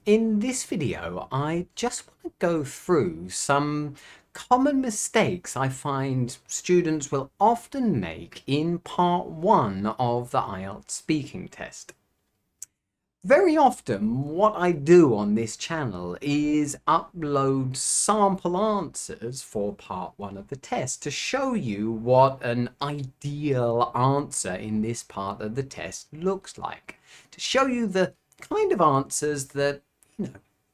In this video, I just want to go through some common mistakes I find students will often make in part one of the IELTS speaking test. Very often, what I do on this channel is upload sample answers for part one of the test to show you what an ideal answer in this part of the test looks like. To show you the kind of answers that,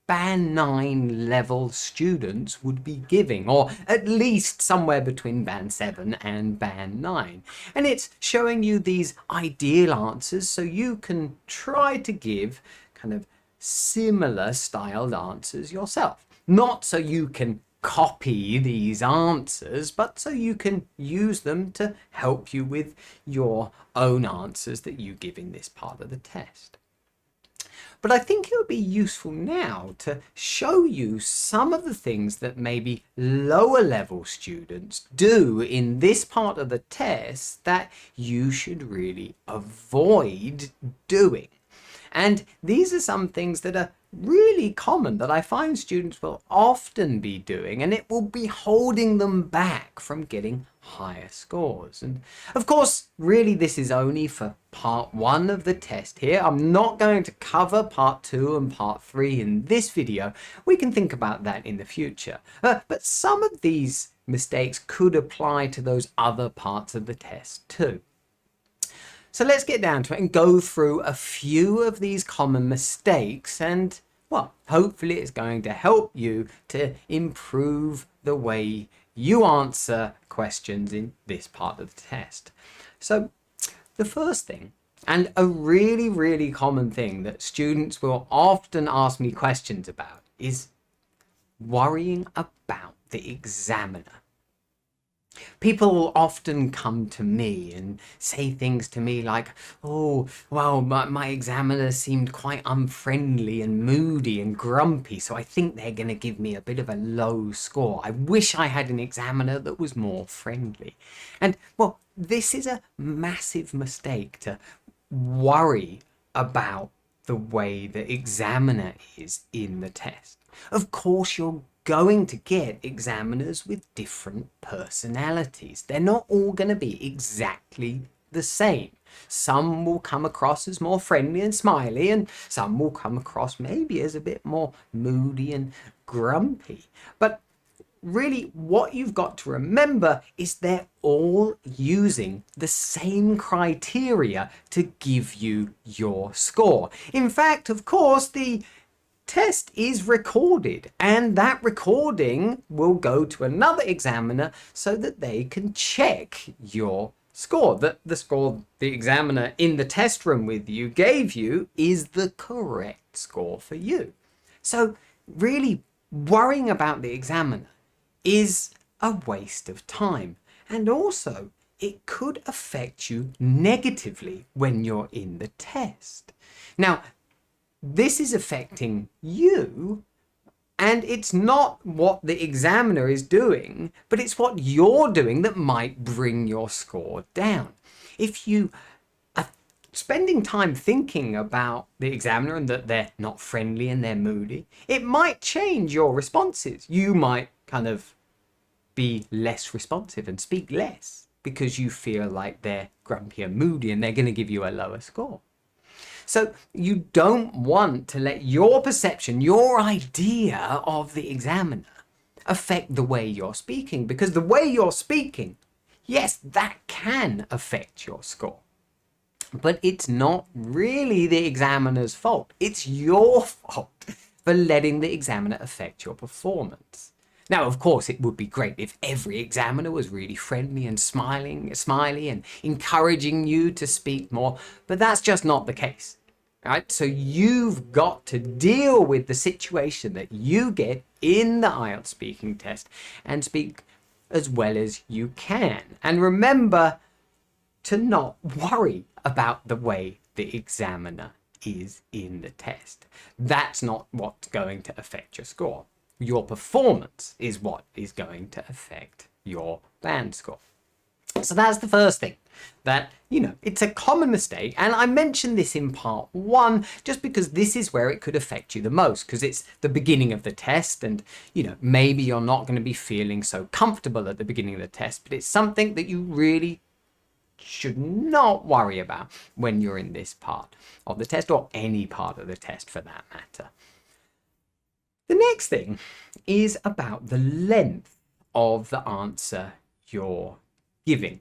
Band 9 level students would be giving, or at least somewhere between Band 7 and Band 9. And it's showing you these ideal answers so you can try to give kind of similar styled answers yourself. Not so you can copy these answers, but so you can use them to help you with your own answers that you give in this part of the test. But I think it would be useful now to show you some of the things that maybe lower level students do in this part of the test that you should really avoid doing. And these are some things that are really common that I find students will often be doing, and it will be holding them back from getting higher scores. And of course, really this is only for part one of the test here. I'm not going to cover part two and part three in this video. We can think about that in the future. But some of these mistakes could apply to those other parts of the test too. So let's get down to it and go through a few of these common mistakes, and well, hopefully it's going to help you to improve the way you answer questions in this part of the test. So the first thing, and a really common thing that students will often ask me questions about, is worrying about the examiner. People often come to me and say things to me like, oh, well, my examiner seemed quite unfriendly and moody and grumpy, so I think they're going to give me a bit of a low score. I wish I had an examiner that was more friendly. And, well, this is a massive mistake to worry about the way the examiner is in the test. Of course, you're going to get examiners with different personalities. They're not all going to be exactly the same. Some will come across as more friendly and smiley, and some will come across maybe as a bit more moody and grumpy. But really, what you've got to remember is they're all using the same criteria to give you your score. In fact, of course, the test is recorded, and that recording will go to another examiner so that they can check your score, that the score the examiner in the test room with you gave you is the correct score for you. So really, worrying about the examiner is a waste of time, and also it could affect you negatively when you're in the test. Now, this is affecting you, and it's not what the examiner is doing, but it's what you're doing that might bring your score down. If you are spending time thinking about the examiner and that they're not friendly and they're moody, it might change your responses. You might kind of be less responsive and speak less because you feel like they're grumpy and moody and they're going to give you a lower score. So you don't want to let your perception, your idea of the examiner affect the way you're speaking, because the way you're speaking, yes, that can affect your score. But it's not really the examiner's fault. It's your fault for letting the examiner affect your performance. Now, of course, it would be great if every examiner was really friendly and smiley and encouraging you to speak more, but that's just not the case, right? So you've got to deal with the situation that you get in the IELTS speaking test and speak as well as you can. And remember to not worry about the way the examiner is in the test. That's not what's going to affect your score. Your performance is what is going to affect your band score. So that's the first thing, that, it's a common mistake. And I mentioned this in part 1 just because this is where it could affect you the most, because it's the beginning of the test and, maybe you're not going to be feeling so comfortable at the beginning of the test, but it's something that you really should not worry about when you're in this part of the test, or any part of the test for that matter. The next thing is about the length of the answer you're giving.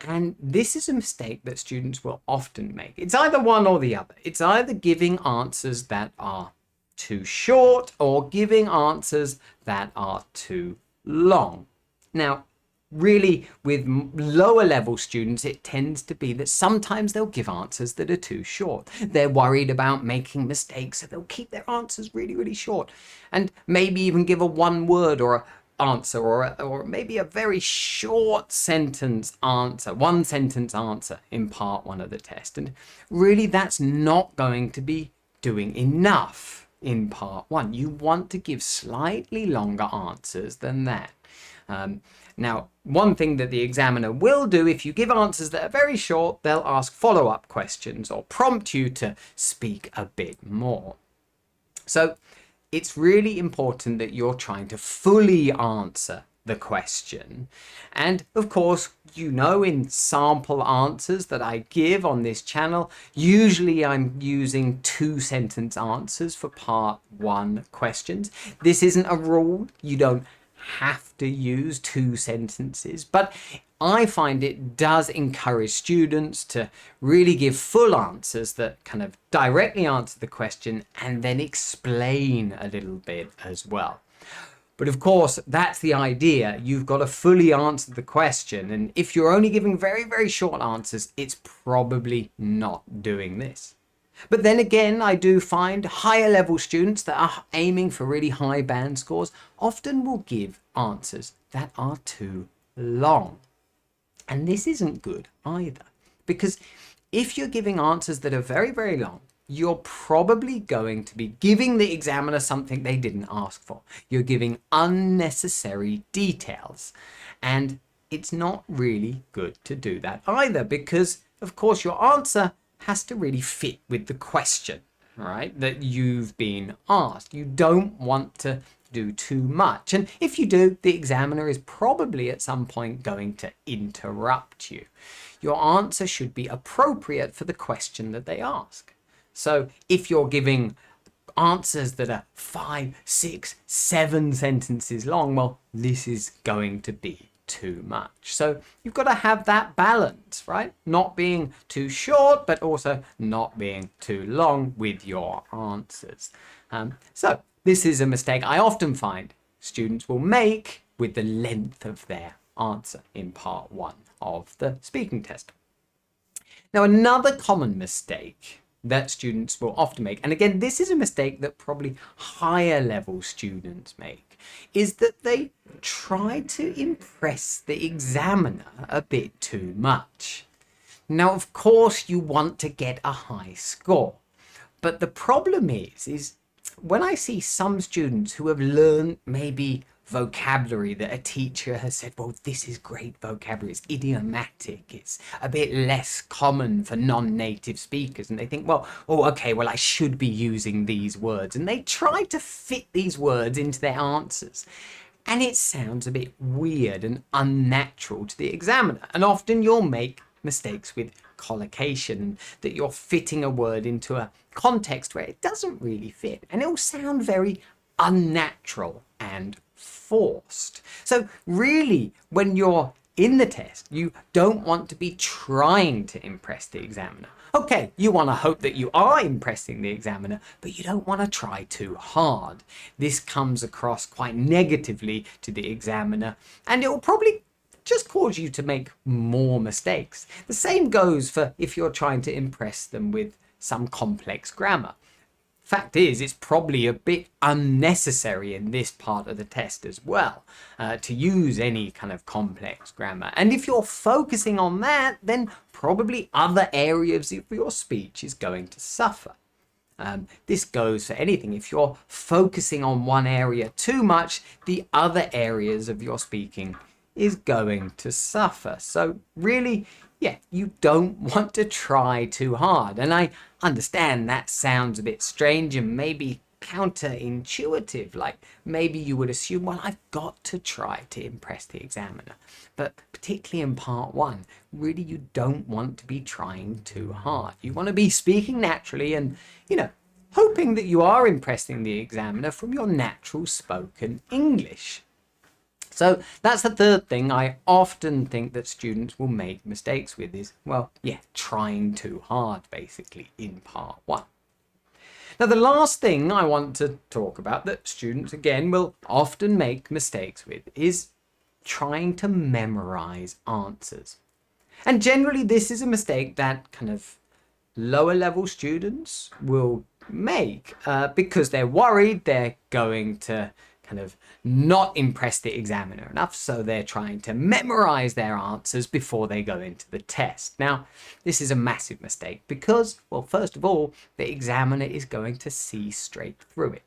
And this is a mistake that students will often make. It's either one or the other. It's either giving answers that are too short or giving answers that are too long. Now, really, with lower level students, it tends to be that sometimes they'll give answers that are too short. They're worried about making mistakes, so they'll keep their answers really, really short, and maybe even give a one-word or answer, or maybe a very short sentence answer, one sentence answer in part 1 of the test. And really, that's not going to be doing enough in part 1. You want to give slightly longer answers than that. Now, one thing that the examiner will do, if you give answers that are very short, they'll ask follow-up questions or prompt you to speak a bit more. So it's really important that you're trying to fully answer the question. And of course, in sample answers that I give on this channel, usually I'm using 2-sentence answers for part 1 questions. This isn't a rule. You don't have to use 2 sentences, but I find it does encourage students to really give full answers that kind of directly answer the question and then explain a little bit as well. But of course, that's the idea. You've got to fully answer the question, and if you're only giving very, very short answers, it's probably not doing this. But then again, I do find higher level students that are aiming for really high band scores often will give answers that are too long. And this isn't good either, because if you're giving answers that are very, very long, you're probably going to be giving the examiner something they didn't ask for. You're giving unnecessary details, and it's not really good to do that either, because of course your answer has to really fit with the question, right, that you've been asked. You don't want to do too much. And if you do, the examiner is probably at some point going to interrupt you. Your answer should be appropriate for the question that they ask. So if you're giving answers that are 5, 6, 7 sentences long, well, this is going to be too much. So you've got to have that balance, right? Not being too short, but also not being too long with your answers. So this is a mistake I often find students will make with the length of their answer in part 1 of the speaking test. Now, another common mistake that students will often make, and again, this is a mistake that probably higher level students make, is that they try to impress the examiner a bit too much. Now, of course, you want to get a high score, but the problem is when I see some students who have learned maybe vocabulary that a teacher has said, well, this is great vocabulary, it's idiomatic, it's a bit less common for non-native speakers, and they think, well, I should be using these words, and they try to fit these words into their answers, and it sounds a bit weird and unnatural to the examiner, and often you'll make mistakes with collocation, that you're fitting a word into a context where it doesn't really fit, and it will sound very unnatural and forced. So really, when you're in the test, you don't want to be trying to impress the examiner. Okay, you want to hope that you are impressing the examiner, but you don't want to try too hard. This comes across quite negatively to the examiner, and it will probably just cause you to make more mistakes. The same goes for if you're trying to impress them with some complex grammar. Fact is, it's probably a bit unnecessary in this part of the test as well, to use any kind of complex grammar. And if you're focusing on that, then probably other areas of your speech is going to suffer. This goes for anything. If you're focusing on one area too much, the other areas of your speaking is going to suffer. So really, yeah, you don't want to try too hard. And I understand that sounds a bit strange and maybe counterintuitive, like maybe you would assume, well, I've got to try to impress the examiner. But particularly in part one, really you don't want to be trying too hard. You want to be speaking naturally and, hoping that you are impressing the examiner from your natural spoken English. So that's the third thing I often think that students will make mistakes with is, well, yeah, trying too hard basically in part one. Now, the last thing I want to talk about that students, again, will often make mistakes with is trying to memorize answers. And generally, this is a mistake that kind of lower level students will make because they're worried they're going to kind of not impress the examiner enough, so they're trying to memorize their answers before they go into the test. Now, this is a massive mistake because, well, first of all, the examiner is going to see straight through it.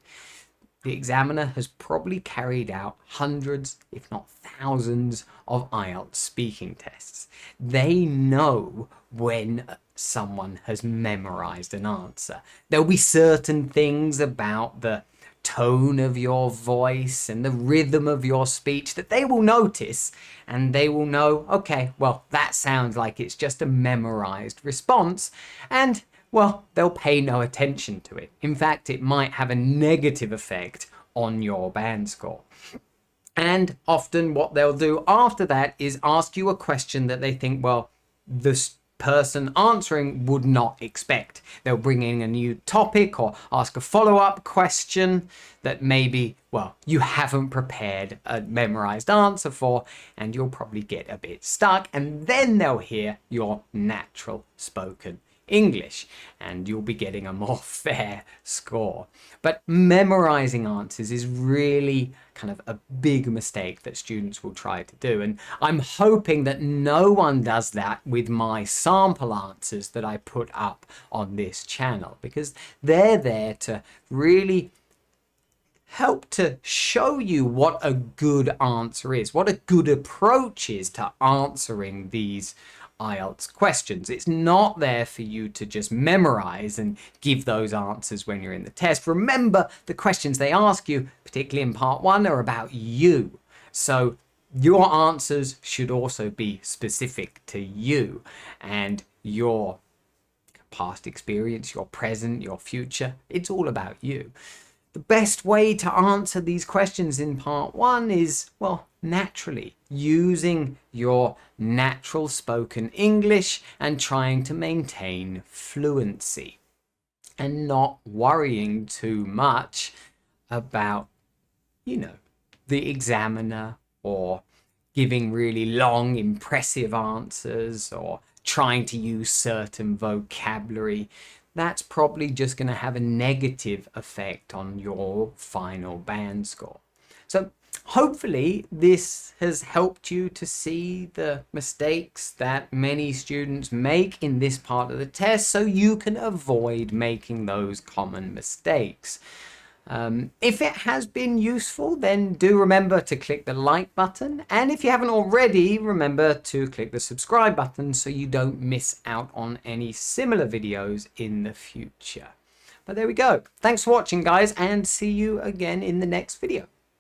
The examiner has probably carried out hundreds, if not thousands, of IELTS speaking tests. They know when someone has memorized an answer. There'll be certain things about the tone of your voice and the rhythm of your speech that they will notice, and they will know, okay, well, that sounds like it's just a memorized response, and well, they'll pay no attention to it. In fact, it might have a negative effect on your band score. And often what they'll do after that is ask you a question that they think, well, this person answering would not expect. They'll bring in a new topic or ask a follow-up question that maybe, well, you haven't prepared a memorized answer for, and you'll probably get a bit stuck, and then they'll hear your natural spoken English, and you'll be getting a more fair score. But memorizing answers is really kind of a big mistake that students will try to do, and I'm hoping that no one does that with my sample answers that I put up on this channel, because they're there to really help to show you what a good answer is, what a good approach is to answering these IELTS questions. It's not there for you to just memorize and give those answers when you're in the test. Remember, the questions they ask you, particularly in part one, are about you. So your answers should also be specific to you and your past experience, your present, your future. It's all about you. The best way to answer these questions in part one is, well, naturally, using your natural spoken English and trying to maintain fluency and not worrying too much about, the examiner or giving really long, impressive answers or trying to use certain vocabulary. That's probably just going to have a negative effect on your final band score. So hopefully this has helped you to see the mistakes that many students make in this part of the test so you can avoid making those common mistakes. If it has been useful, then do remember to click the like button, and if you haven't already, remember to click the subscribe button so you don't miss out on any similar videos in the future. But there we go. Thanks for watching, guys, and see you again in the next video.